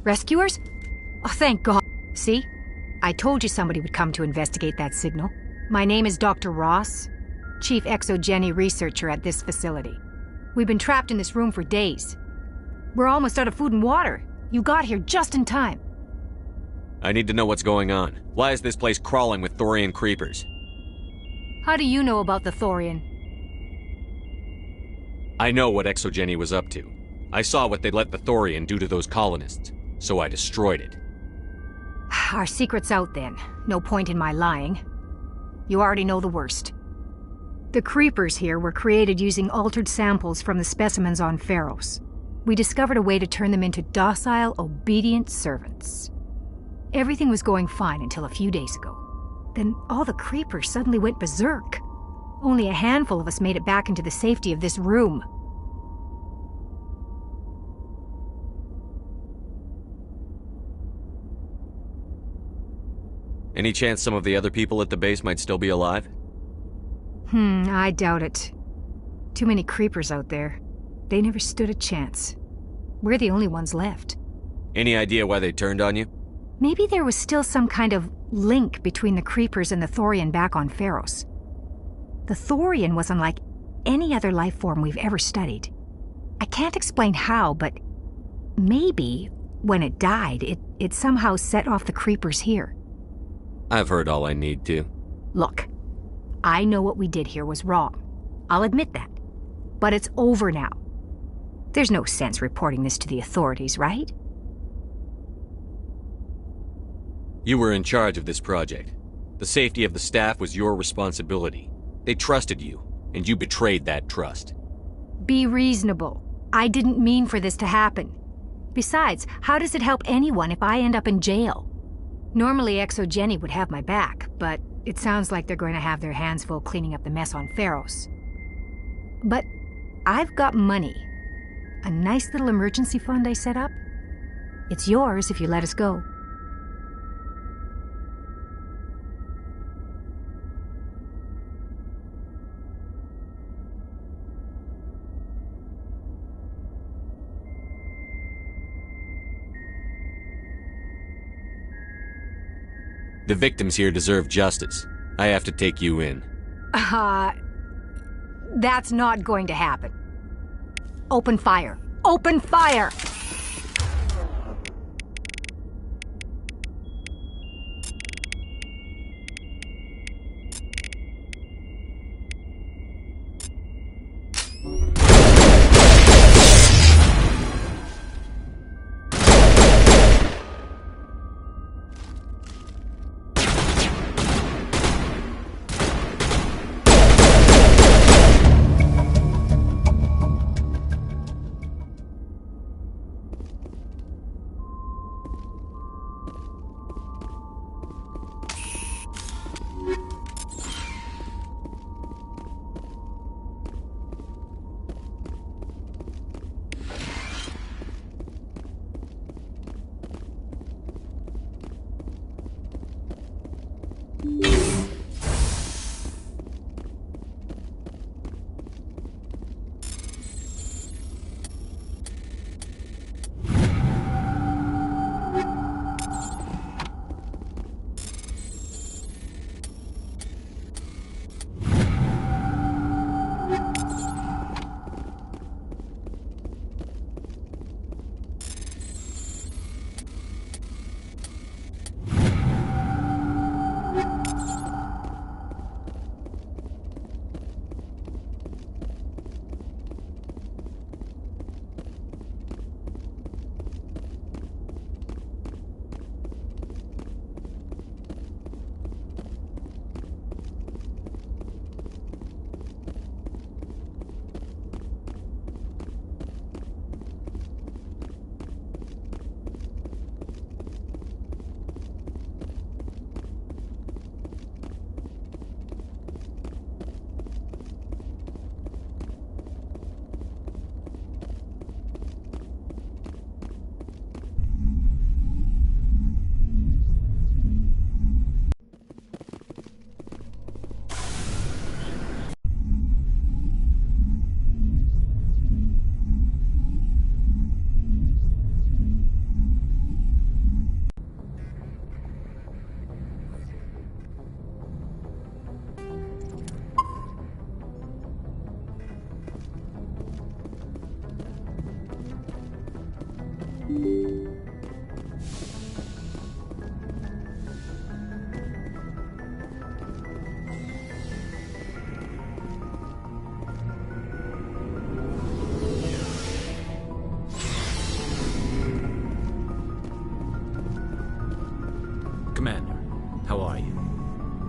Rescuers? Oh, thank God. See? I told you somebody would come to investigate that signal. My name is Dr. Ross, Chief Exogeny Researcher at this facility. We've been trapped in this room for days. We're almost out of food and water. You got here just in time. I need to know what's going on. Why is this place crawling with Thorian creepers? How do you know about the Thorian? I know what Exogeny was up to. I saw what they let the Thorian do to those colonists, so I destroyed it. Our secret's out then. No point in my lying. You already know the worst. The creepers here were created using altered samples from the specimens on Pharos. We discovered a way to turn them into docile, obedient servants. Everything was going fine until a few days ago. Then all the creepers suddenly went berserk. Only a handful of us made it back into the safety of this room. Any chance some of the other people at the base might still be alive? I doubt it. Too many creepers out there. They never stood a chance. We're the only ones left. Any idea why they turned on you? Maybe there was still some kind of link between the creepers and the Thorian back on Pharos. The Thorian was unlike any other life form we've ever studied. I can't explain how, but maybe when it died, it somehow set off the creepers here. I've heard all I need to. Look, I know what we did here was wrong. I'll admit that. But it's over now. There's no sense reporting this to the authorities, right? You were in charge of this project. The safety of the staff was your responsibility. They trusted you, and you betrayed that trust. Be reasonable. I didn't mean for this to happen. Besides, how does it help anyone if I end up in jail? Normally Exogeny would have my back, but it sounds like they're going to have their hands full cleaning up the mess on Pharos. But I've got money. A nice little emergency fund I set up. It's yours if you let us go. The victims here deserve justice. I have to take you in. That's not going to happen. Open fire. Open fire!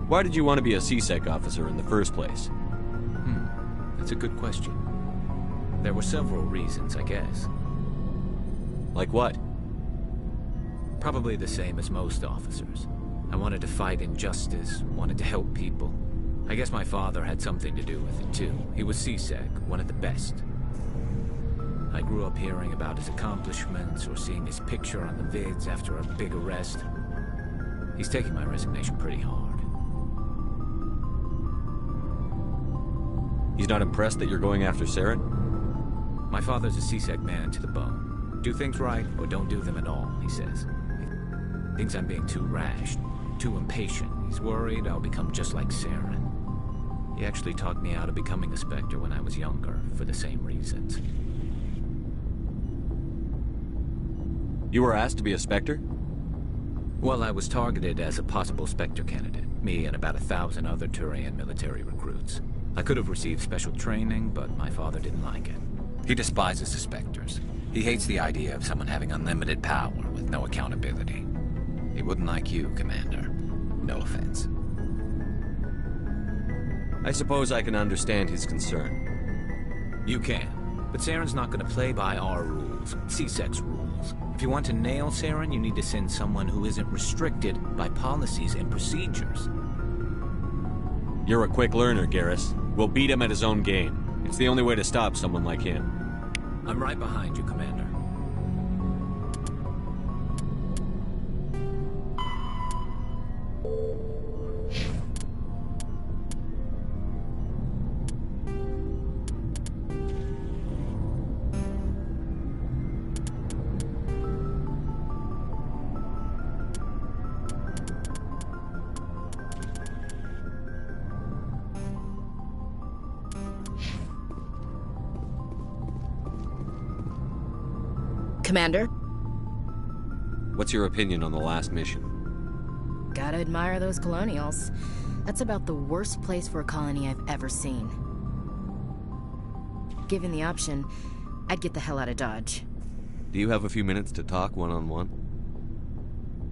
Why did you want to be a CSEC officer in the first place? That's a good question. There were several reasons, I guess. Like what? Probably the same as most officers. I wanted to fight injustice, wanted to help people. I guess my father had something to do with it too. He was CSEC, one of the best. I grew up hearing about his accomplishments or seeing his picture on the vids after a big arrest. He's taking my resignation pretty hard. He's not impressed that you're going after Saren? My father's a CSEC man to the bone. Do things right or don't do them at all, he says. He thinks I'm being too rash, too impatient. He's worried I'll become just like Saren. He actually talked me out of becoming a Spectre when I was younger, for the same reasons. You were asked to be a Spectre? Well, I was targeted as a possible Spectre candidate. Me and about 1,000 other Turian military recruits. I could have received special training, but my father didn't like it. He despises the Spectres. He hates the idea of someone having unlimited power with no accountability. He wouldn't like you, Commander. No offense. I suppose I can understand his concern. You can. But Saren's not going to play by our rules, CSEC's rules. If you want to nail Saren, you need to send someone who isn't restricted by policies and procedures. You're a quick learner, Garrus. We'll beat him at his own game. It's the only way to stop someone like him. I'm right behind you, Commander. Commander? What's your opinion on the last mission? Gotta admire those colonials. That's about the worst place for a colony I've ever seen. Given the option, I'd get the hell out of Dodge. Do you have a few minutes to talk one-on-one?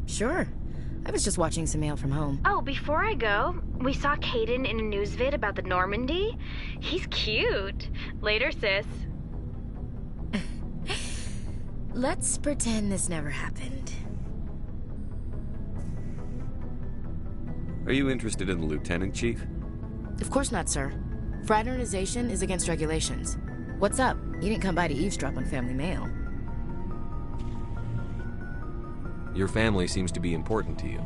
Sure. I was just watching some mail from home. Oh, before I go, we saw Kaidan in a news vid about the Normandy. He's cute. Later, sis. Let's pretend this never happened. Are you interested in the Lieutenant Chief? Of course not, sir. Fraternization is against regulations. What's up? You didn't come by to eavesdrop on family mail. Your family seems to be important to you.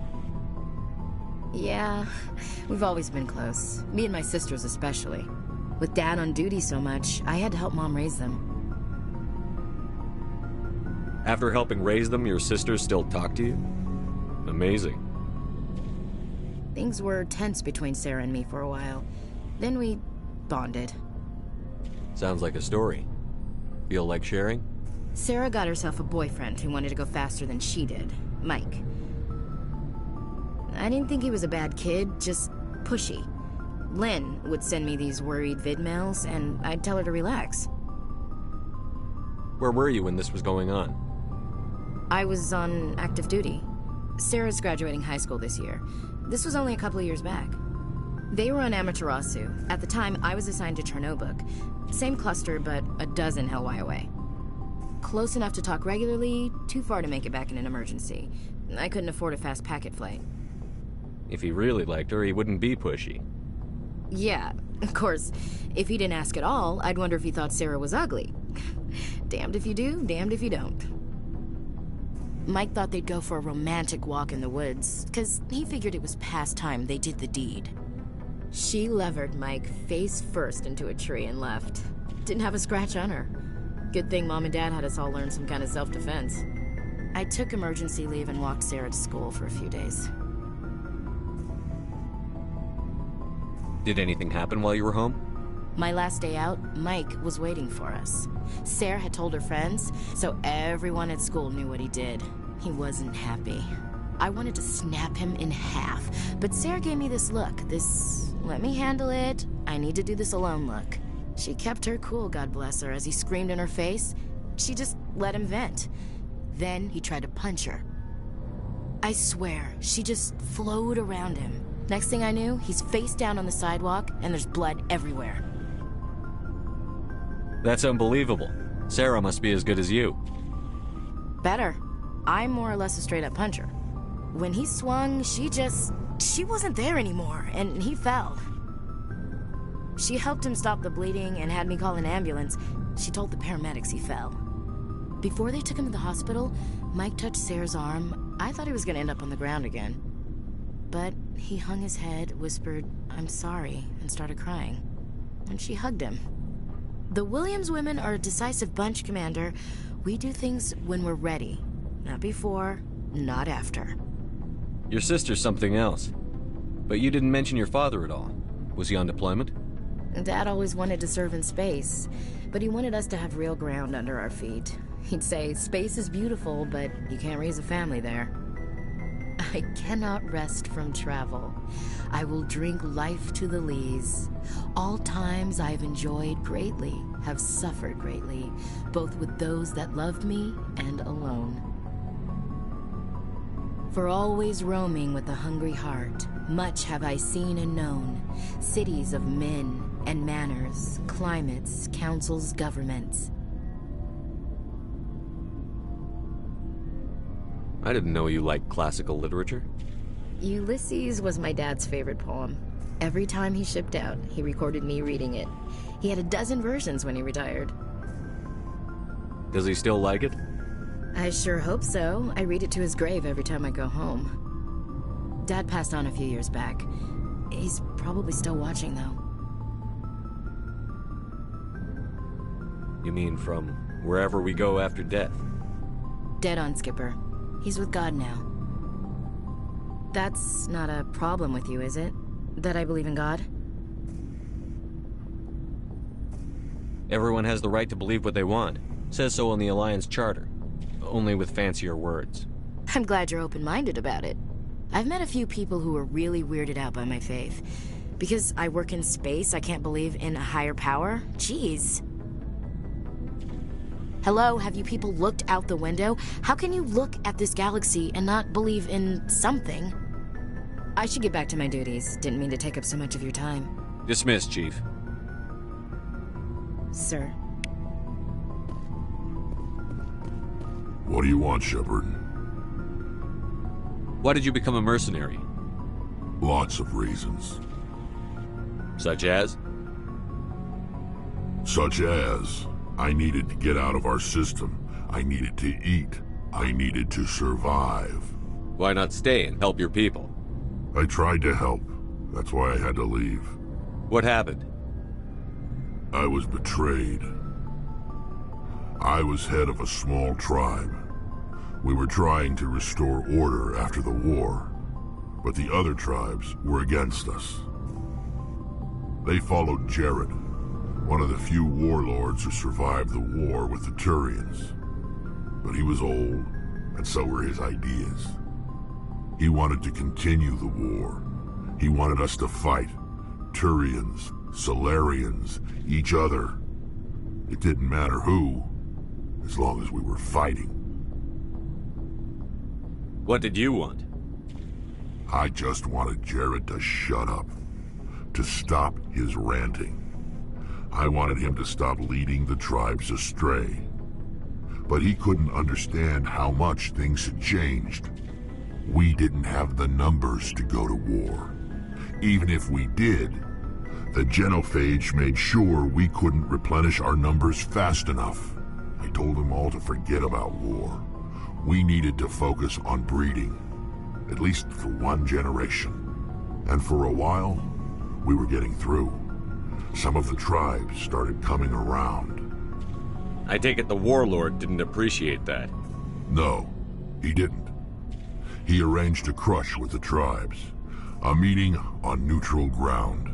Yeah, we've always been close. Me and my sisters especially. With Dad on duty so much, I had to help Mom raise them. After helping raise them, your sisters still talk to you? Amazing. Things were tense between Sarah and me for a while. Then we bonded. Sounds like a story. Feel like sharing? Sarah got herself a boyfriend who wanted to go faster than she did, Mike. I didn't think he was a bad kid, just pushy. Lynn would send me these worried vidmails, and I'd tell her to relax. Where were you when this was going on? I was on active duty. Sarah's graduating high school this year. This was only a couple of years back. They were on Amaterasu. At the time, I was assigned to Chernobog. Same cluster, but a dozen LY away. Close enough to talk regularly, too far to make it back in an emergency. I couldn't afford a fast packet flight. If he really liked her, he wouldn't be pushy. Yeah, of course. If he didn't ask at all, I'd wonder if he thought Sarah was ugly. Damned if you do, damned if you don't. Mike thought they'd go for a romantic walk in the woods, because he figured it was past time they did the deed. She levered Mike face first into a tree and left. Didn't have a scratch on her. Good thing Mom and Dad had us all learn some kind of self-defense. I took emergency leave and walked Sarah to school for a few days. Did anything happen while you were home? My last day out, Mike was waiting for us. Sarah had told her friends, so everyone at school knew what he did. He wasn't happy. I wanted to snap him in half, but Sarah gave me this look, this let me handle it, I need to do this alone look. She kept her cool, God bless her, as he screamed in her face. She just let him vent. Then he tried to punch her. I swear, she just flowed around him. Next thing I knew, he's face down on the sidewalk, and there's blood everywhere. That's unbelievable. Sarah must be as good as you. Better. I'm more or less a straight-up puncher. When he swung, she wasn't there anymore, and he fell. She helped him stop the bleeding and had me call an ambulance. She told the paramedics he fell. Before they took him to the hospital, Mike touched Sarah's arm. I thought he was gonna end up on the ground again. But he hung his head, whispered, "I'm sorry," and started crying. And she hugged him. The Williams women are a decisive bunch, Commander. We do things when we're ready. Not before, not after. Your sister's something else. But you didn't mention your father at all. Was he on deployment? Dad always wanted to serve in space, but he wanted us to have real ground under our feet. He'd say, space is beautiful, but you can't raise a family there. I cannot rest from travel. I will drink life to the lees. All times I have enjoyed greatly, have suffered greatly, both with those that loved me and alone. For always roaming with a hungry heart, much have I seen and known, cities of men and manners, climates, councils, governments. I didn't know you liked classical literature. Ulysses was my dad's favorite poem. Every time he shipped out, he recorded me reading it. He had a dozen versions when he retired. Does he still like it? I sure hope so. I read it to his grave every time I go home. Dad passed on a few years back. He's probably still watching, though. You mean from wherever we go after death? Dead on, Skipper. He's with God now. That's not a problem with you, is it? That I believe in God? Everyone has the right to believe what they want. Says so on the Alliance Charter. Only with fancier words. I'm glad you're open-minded about it. I've met a few people who are really weirded out by my faith. Because I work in space, I can't believe in a higher power? Jeez. Hello, have you people looked out the window? How can you look at this galaxy and not believe in something? I should get back to my duties. Didn't mean to take up so much of your time. Dismissed, Chief. Sir. What do you want, Shepard? Why did you become a mercenary? Lots of reasons. Such as? Such as, I needed to get out of our system. I needed to eat. I needed to survive. Why not stay and help your people? I tried to help. That's why I had to leave. What happened? I was betrayed. I was head of a small tribe. We were trying to restore order after the war, but the other tribes were against us. They followed Jared, one of the few warlords who survived the war with the Turians. But he was old, and so were his ideas. He wanted to continue the war. He wanted us to fight. Turians, Solarians, each other. It didn't matter who, as long as we were fighting. What did you want? I just wanted Jared to shut up, to stop his ranting. I wanted him to stop leading the tribes astray. But he couldn't understand how much things had changed. We didn't have the numbers to go to war. Even if we did, the genophage made sure we couldn't replenish our numbers fast enough. I told them all to forget about war. We needed to focus on breeding, at least for one generation. And for a while, we were getting through. Some of the tribes started coming around. I take it the warlord didn't appreciate that. No, he didn't. He arranged a crush with the tribes, a meeting on neutral ground.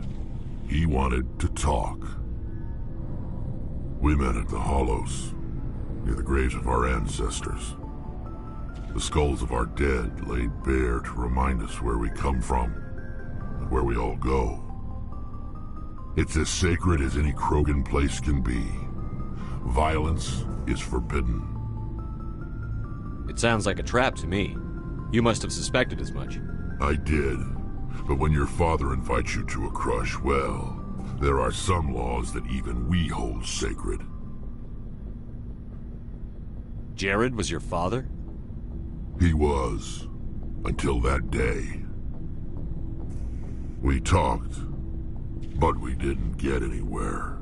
He wanted to talk. We met at the Hollows, near the graves of our ancestors. The skulls of our dead laid bare to remind us where we come from and where we all go. It's as sacred as any Krogan place can be. Violence is forbidden. It sounds like a trap to me. You must have suspected as much. I did. But when your father invites you to a crush, well, there are some laws that even we hold sacred. Jared was your father? He was, until that day. We talked, but we didn't get anywhere.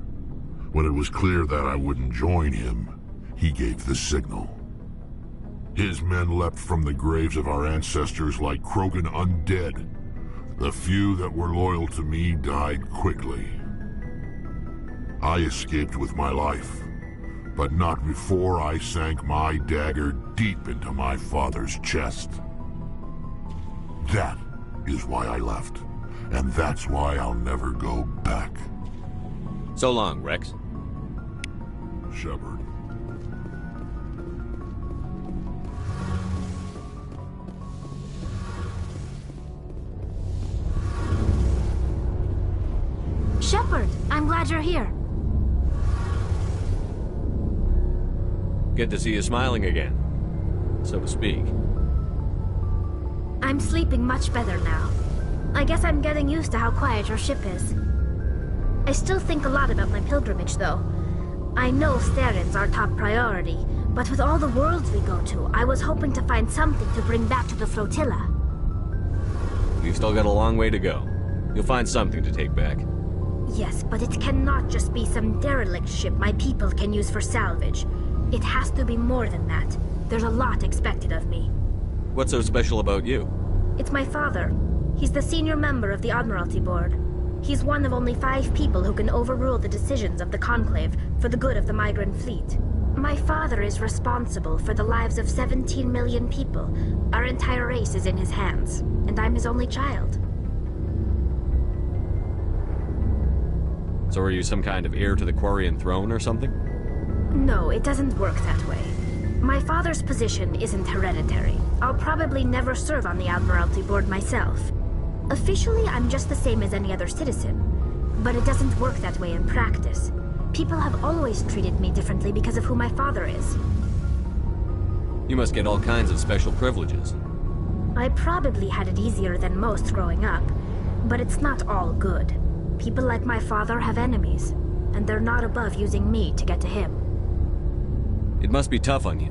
When it was clear that I wouldn't join him, he gave the signal. His men leapt from the graves of our ancestors like Krogan undead. The few that were loyal to me died quickly. I escaped with my life, but not before I sank my dagger deep into my father's chest. That is why I left, and that's why I'll never go back. So long, Rex. Shepard. Shepard, I'm glad you're here. Good to see you smiling again, so to speak. I'm sleeping much better now. I guess I'm getting used to how quiet your ship is. I still think a lot about my pilgrimage, though. I know Staren's our top priority, but with all the worlds we go to, I was hoping to find something to bring back to the flotilla. You've still got a long way to go. You'll find something to take back. Yes, but it cannot just be some derelict ship my people can use for salvage. It has to be more than that. There's a lot expected of me. What's so special about you? It's my father. He's the senior member of the Admiralty Board. He's one of only 5 people who can overrule the decisions of the Conclave for the good of the migrant fleet. My father is responsible for the lives of 17 million people. Our entire race is in his hands, and I'm his only child. So are you some kind of heir to the Quarian throne or something? No, it doesn't work that way. My father's position isn't hereditary. I'll probably never serve on the Admiralty Board myself. Officially, I'm just the same as any other citizen. But it doesn't work that way in practice. People have always treated me differently because of who my father is. You must get all kinds of special privileges. I probably had it easier than most growing up, but it's not all good. People like my father have enemies, and they're not above using me to get to him. It must be tough on you.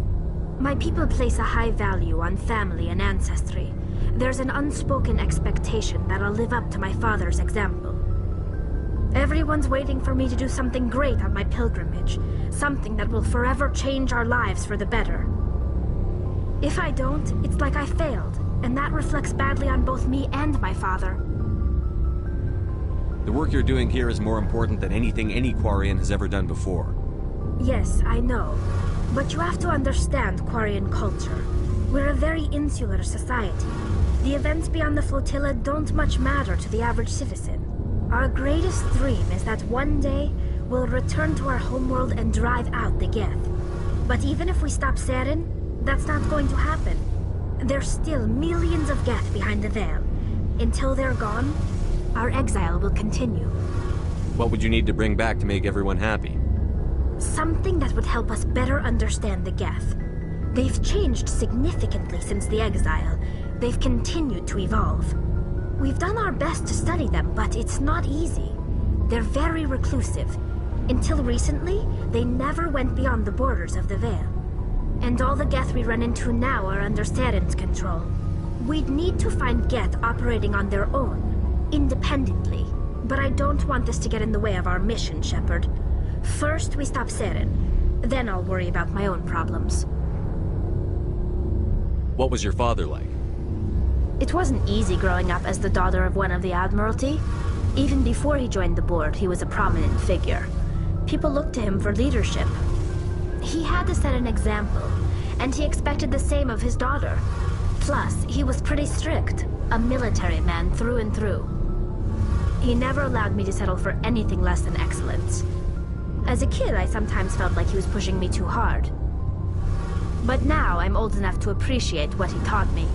My people place a high value on family and ancestry. There's an unspoken expectation that I'll live up to my father's example. Everyone's waiting for me to do something great on my pilgrimage, something that will forever change our lives for the better. If I don't, it's like I failed, and that reflects badly on both me and my father. The work you're doing here is more important than anything any Quarian has ever done before. Yes, I know. But you have to understand Quarian culture. We're a very insular society. The events beyond the flotilla don't much matter to the average citizen. Our greatest dream is that one day we'll return to our homeworld and drive out the Geth. But even if we stop Saren, that's not going to happen. There's still millions of Geth behind the veil. Until they're gone, our exile will continue. What would you need to bring back to make everyone happy? Something that would help us better understand the Geth. They've changed significantly since the exile. They've continued to evolve. We've done our best to study them, but it's not easy. They're very reclusive. Until recently, they never went beyond the borders of the Veil. And all the Geth we run into now are under Saren's control. We'd need to find Geth operating on their own, independently. But I don't want this to get in the way of our mission, Shepard. First, we stop Saren. Then I'll worry about my own problems. What was your father like? It wasn't easy growing up as the daughter of one of the Admiralty. Even before he joined the board, he was a prominent figure. People looked to him for leadership. He had to set an example, and he expected the same of his daughter. Plus, he was pretty strict, a military man through and through. He never allowed me to settle for anything less than excellence. As a kid, I sometimes felt like he was pushing me too hard. But now I'm old enough to appreciate what he taught me.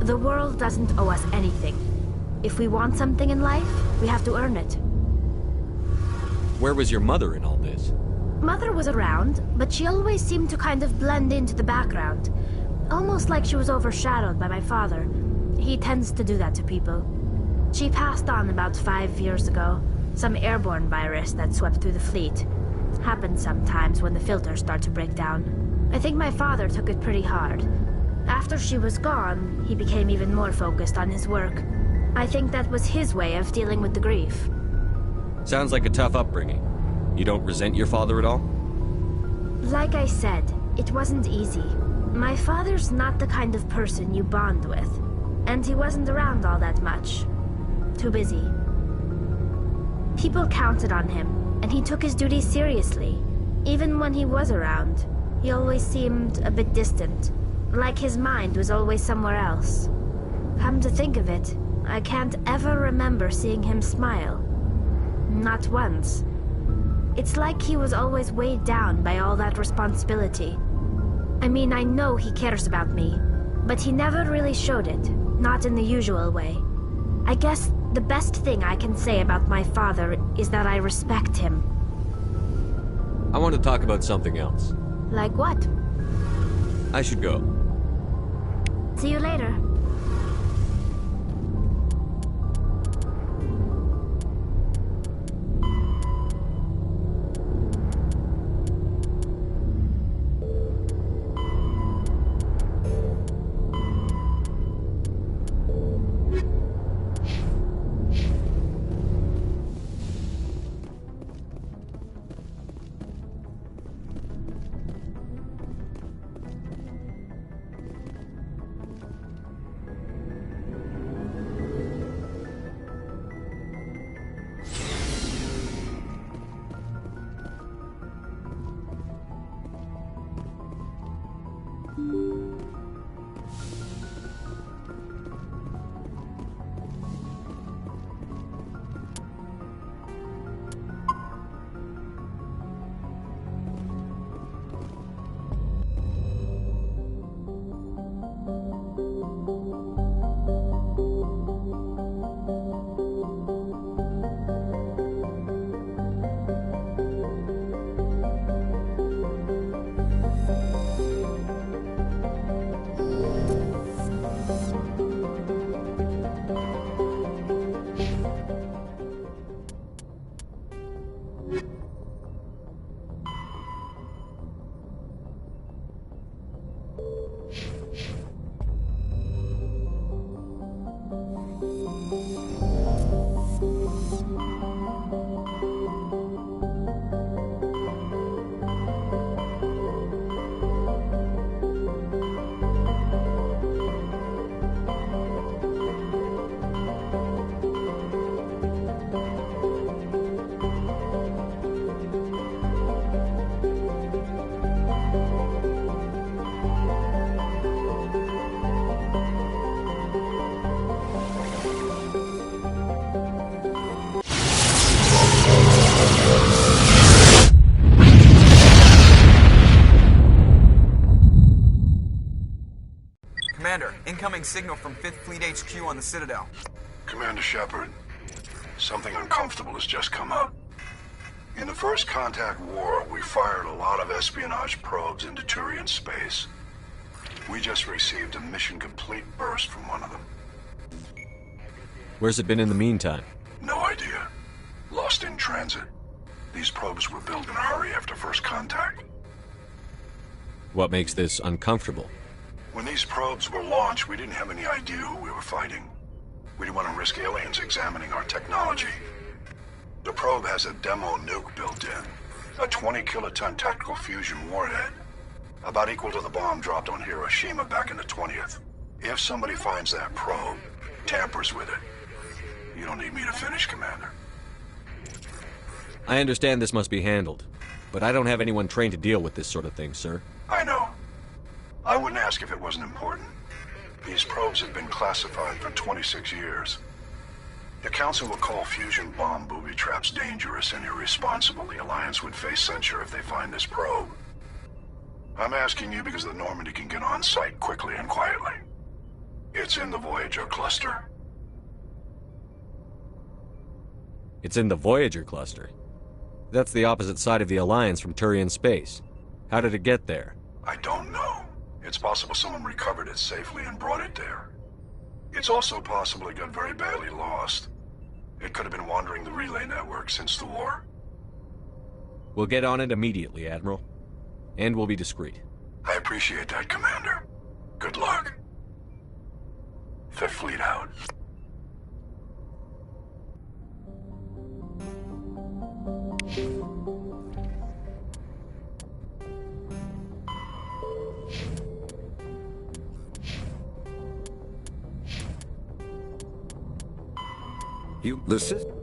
The world doesn't owe us anything. If we want something in life, we have to earn it. Where was your mother in all this? Mother was around, but she always seemed to kind of blend into the background. Almost like she was overshadowed by my father. He tends to do that to people. She passed on about 5 years ago. Some airborne virus that swept through the fleet. Happens sometimes when the filters start to break down. I think my father took it pretty hard. After she was gone, he became even more focused on his work. I think that was his way of dealing with the grief. Sounds like a tough upbringing. You don't resent your father at all? Like I said, it wasn't easy. My father's not the kind of person you bond with. And he wasn't around all that much. Too busy. People counted on him, and he took his duties seriously. Even when he was around, he always seemed a bit distant. Like his mind was always somewhere else. Come to think of it, I can't ever remember seeing him smile. Not once. It's like he was always weighed down by all that responsibility. I mean, I know he cares about me, but he never really showed it, not in the usual way. I guess the best thing I can say about my father is that I respect him. I want to talk about something else. Like what? I should go. See you later. Commander, incoming signal from 5th Fleet HQ on the Citadel. Commander Shepard, something uncomfortable has just come up. In the First Contact War, we fired a lot of espionage probes into Turian space. We just received a mission complete burst from one of them. Where's it been in the meantime? No idea. Lost in transit. These probes were built in a hurry after First Contact. What makes this uncomfortable? When these probes were launched, we didn't have any idea who we were fighting. We didn't want to risk aliens examining our technology. The probe has a demo nuke built in. A 20-kiloton tactical fusion warhead. About equal to the bomb dropped on Hiroshima back in the 20th. If somebody finds that probe, tampers with it, you don't need me to finish, Commander. I understand this must be handled, but I don't have anyone trained to deal with this sort of thing, sir. I know. I wouldn't ask if it wasn't important. These probes have been classified for 26 years. The Council will call fusion bomb booby traps dangerous and irresponsible. The Alliance would face censure if they find this probe. I'm asking you because the Normandy can get on site quickly and quietly. It's in the Voyager cluster. It's in the Voyager cluster. That's the opposite side of the Alliance from Turian space. How did it get there? I don't know. It's possible someone recovered it safely and brought it there. It's also possible it got very badly lost. It could have been wandering the relay network since the war. We'll get on it immediately, Admiral. And we'll be discreet. I appreciate that, Commander. Good luck. Fifth Fleet out. The system.